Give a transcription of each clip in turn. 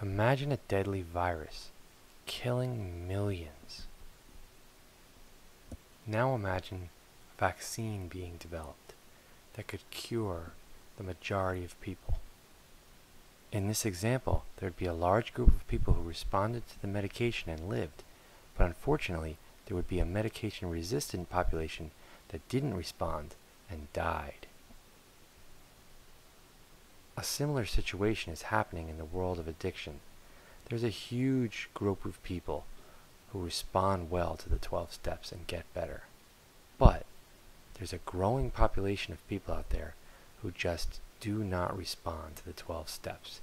Imagine a deadly virus killing millions. Now imagine a vaccine being developed that could cure the majority of people. In this example, there would be a large group of people who responded to the medication and lived, but unfortunately, there would be a medication-resistant population that didn't respond and died. A similar situation is happening in the world of addiction. There's a huge group of people who respond well to the 12 steps and get better. But there's a growing population of people out there who just do not respond to the 12 steps.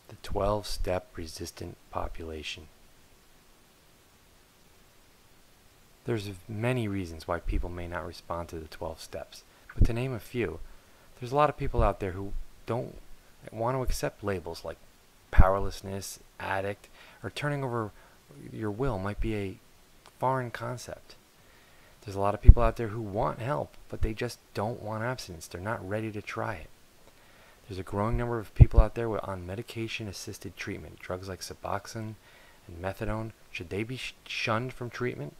The 12-step resistant population. There's many reasons why people may not respond to the 12 steps, but to name a few, there's a lot of people out there who don't want to accept labels like powerlessness, addict, or turning over your will might be a foreign concept. There's a lot of people out there who want help, but they just don't want abstinence. They're not ready to try it. There's a growing number of people out there on medication-assisted treatment. Drugs like Suboxone and Methadone, should they be shunned from treatment?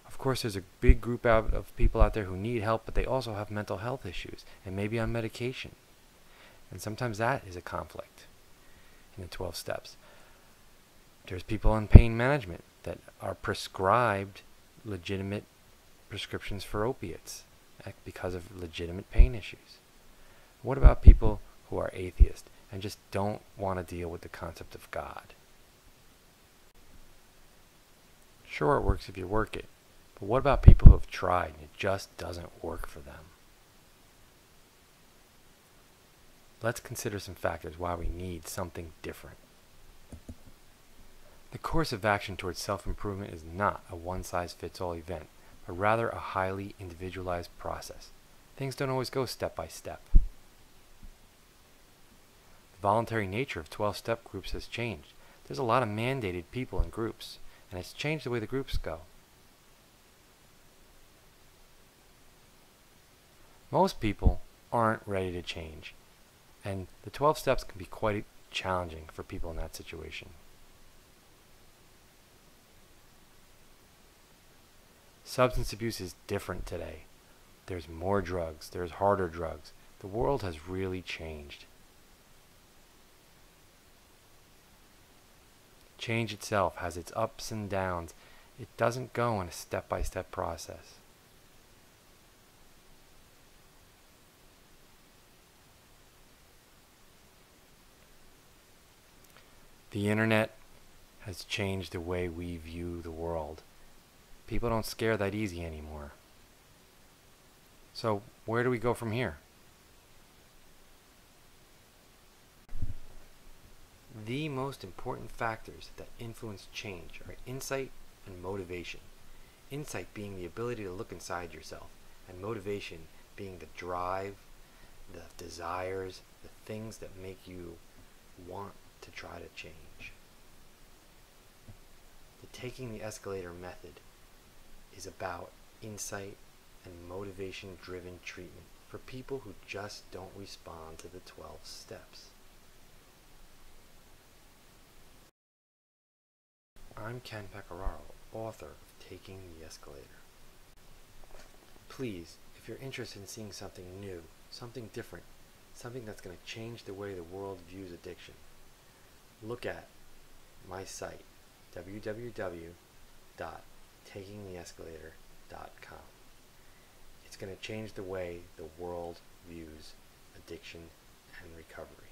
Of course, there's a big group of people out there who need help, but they also have mental health issues and may be on medication. And sometimes that is a conflict in the 12 steps. There's people on pain management that are prescribed legitimate prescriptions for opiates because of legitimate pain issues. What about people who are atheists and just don't want to deal with the concept of God? Sure, it works if you work it, but what about people who have tried and it just doesn't work for them? Let's consider some factors why we need something different. The course of action towards self-improvement is not a one-size-fits-all event, but rather a highly individualized process. Things don't always go step by step. The voluntary nature of 12-step groups has changed. There's a lot of mandated people in groups, and it's changed the way the groups go. Most people aren't ready to change, and the 12 steps can be quite challenging for people in that situation. Substance abuse is different today. There's more drugs, there's harder drugs. The world has really changed. Change itself has its ups and downs. It doesn't go in a step-by-step process. The internet has changed the way we view the world. People don't scare that easy anymore. So, where do we go from here? The most important factors that influence change are insight and motivation. Insight being the ability to look inside yourself, and motivation being the drive, the desires, the things that make you want to try to change. The taking the escalator method is about insight and motivation-driven treatment for people who just don't respond to the 12 steps. I'm Ken Pecoraro, author of Taking the Escalator. Please, if you're interested in seeing something new, something different, something that's going to change the way the world views addiction, look at my site, www.takingtheescalator.com. It's going to change the way the world views addiction and recovery.